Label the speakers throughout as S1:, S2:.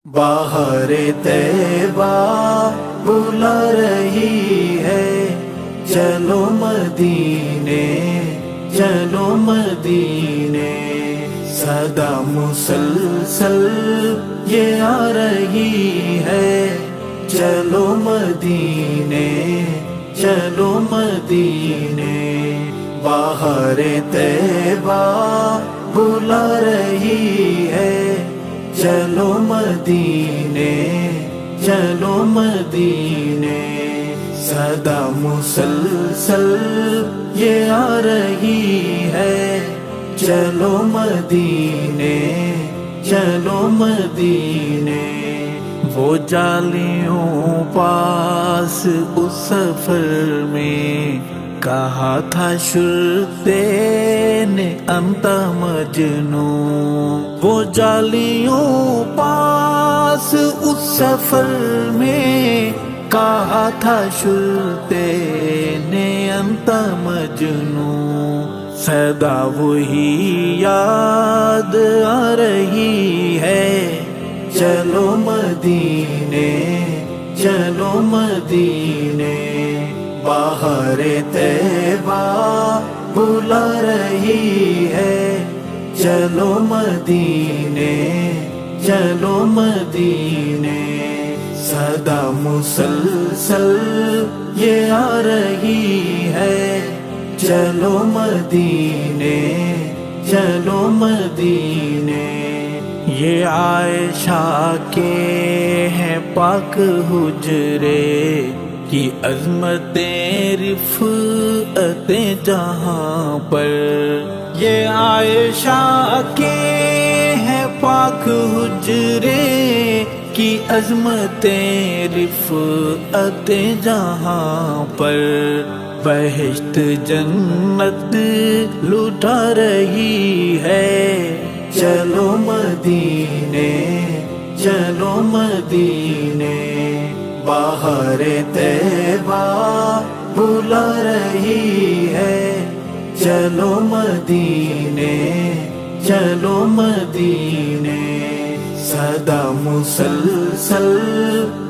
S1: باہر طیبہ بلا رہی ہے، چلو مدینے چلو مدینے، صدا مسلسل یہ آ رہی ہے، چلو مدینے چلو مدینے۔ باہر طیبہ بلا رہی ہے، چلو مدینے چلو مدینے، صدا مسلسل یہ آ رہی ہے، چلو مدینے چلو مدینے۔ وہ جالیوں پاس اس سفر میں کہا تھا شرطے نے انت مجنون، وہ جالیوں پاس اس سفر میں کہا تھا شرطے نے انت مجنون، صدا وہی یاد آ رہی ہے، چلو مدینے چلو مدینے۔ باہر طیبہ بلا رہی ہے، چلو مدینے چلو مدینے، صدا مسلسل یہ آ رہی ہے، چلو مدینے چلو مدینے۔ یہ عائشہ کے ہیں پاک حجرے کی عظمتیں رفعتیں جہاں پر، یہ عائشہ کے ہیں پاک حجرے کی عظمتیں رفعتیں جہاں پر، بہشت جنت لٹا رہی ہے، چلو مدینے چلو مدینے۔ باہر طیبہ بلا رہی ہے، چلو مدینے چلو مدینے، صدا مسلسل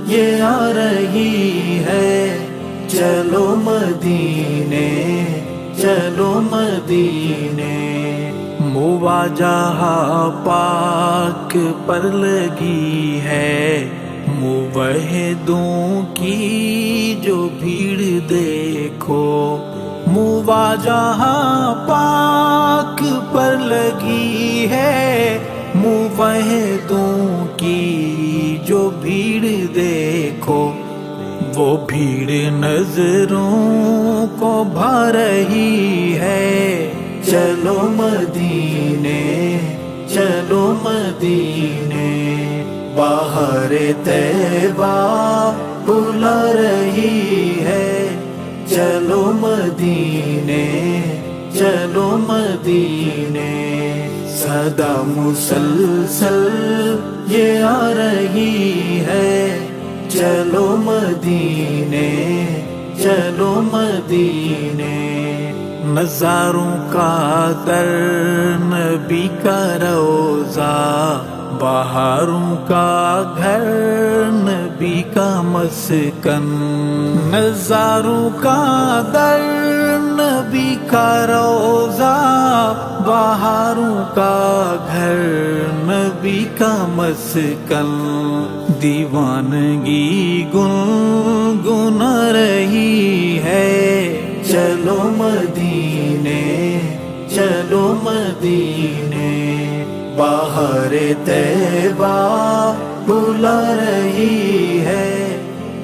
S1: یہ آ رہی ہے، چلو مدینے چلو مدینے۔ مواجہ پاک پر لگی ہے، موحدوں کی جو بھیڑ دیکھو، مواجہ پاک پر لگی ہے، موحدوں کی جو بھیڑ دیکھو، وہ بھیڑ نظروں کو بھا رہی ہے، چلو مدینے چلو مدینے۔ باہر طیبہ بلا رہی ہے، چلو مدینے چلو مدینے، صدا مسلسل یہ آ رہی ہے، چلو مدینے چلو مدینے۔ نظاروں کا در نبی کا روضہ، بہاروں کا گھر نبی کا مسکن، نظاروں کا در نبی کا روضہ، بہاروں کا گھر نبی کا مسکن، دیوانگی گنگنا رہی ہے، چلو مدینے چلو مدینے۔ باہر طیبہ بلا رہی ہے،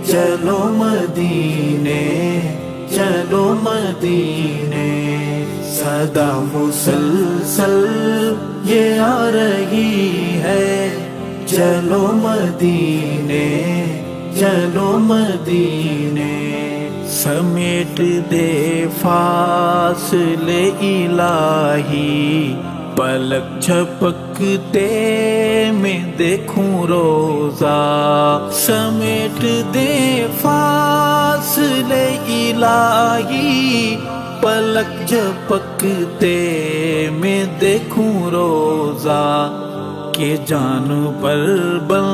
S1: چلو مدینے چلو مدینے، صدا مسلسل یہ آ رہی ہے، چلو مدینے چلو مدینے۔ سمیٹ دے فاصلے الہی، پلک جھپکتے میں دیکھوں روزہ، سمیٹ دے فاصلے الہی، پلک جھپکتے میں دیکھوں روزہ، کہ جان پر بن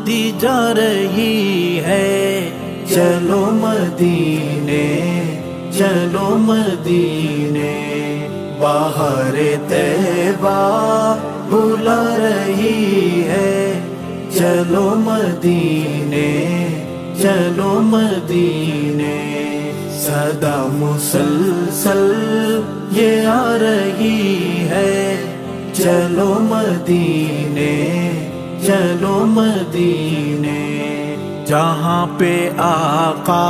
S1: دی جا رہی ہے۔ چلو مدینے چلو مدینے، بہار طیبہ بلا رہی ہے۔ چلو مدینے چلو مدینے، صدا مسلسل یہ آ رہی ہے۔ چلو مدینے چلو مدینے، جہاں پہ آقا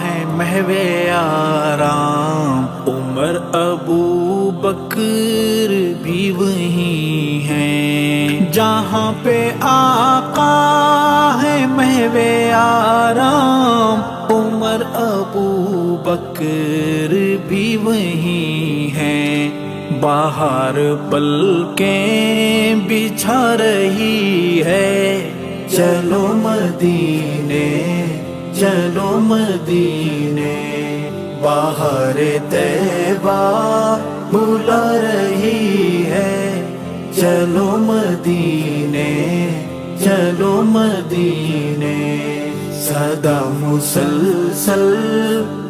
S1: ہے محو آرام، عمر ابو بکر بھی وہی ہیں۔ جہاں پہ آقا ہے محو آرام، عمر ابو بکر بھی وہی ہیں۔ باہر پلکیں بچھا رہی ہے۔ چلو مدینے چلو مدینے، بہار طیبہ بلا رہی ہے۔ چلو مدینے چلو مدینے، صدا مسلسل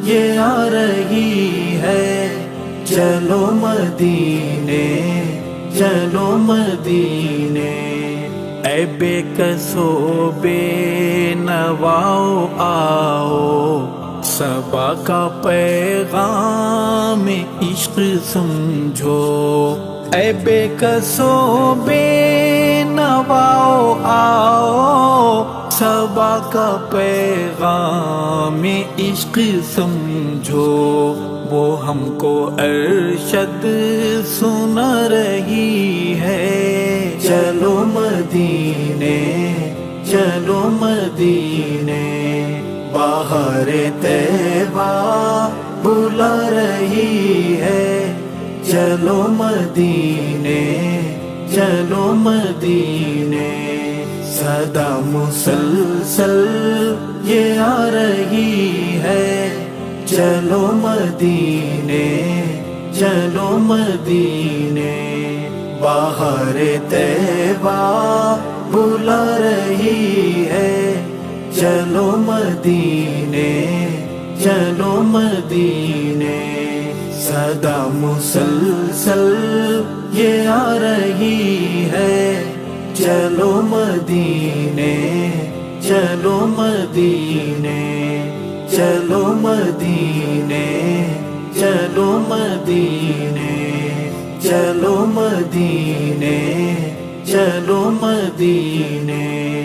S1: یہ آ رہی ہے۔ چلو مدینے چلو مدینے، اے بے کسو بے نواؤ آؤ، صبا کا پیغام عشق سمجھو۔ اے بے کسو بے نواؤ آؤ، صبا کا پیغام عشق سمجھو۔ وہ ہم کو ارشد سنا رہی ہے۔ چلو مدینے چلو مدینے، بہار طیبہ بلا رہی ہے۔ چلو مدینے چلو مدینے، صدا مسلسل یہ آ رہی ہے۔ چلو مدینے چلو مدینے، بہار طیبہ بلا رہی ہے۔ چلو مدینے چلو مدینے، صدا مسلسل یہ آ رہی ہے۔ چلو مدینے چلو مدینے، چلو مدینے چلو مدینے، چلو مدینے چلو مدینے۔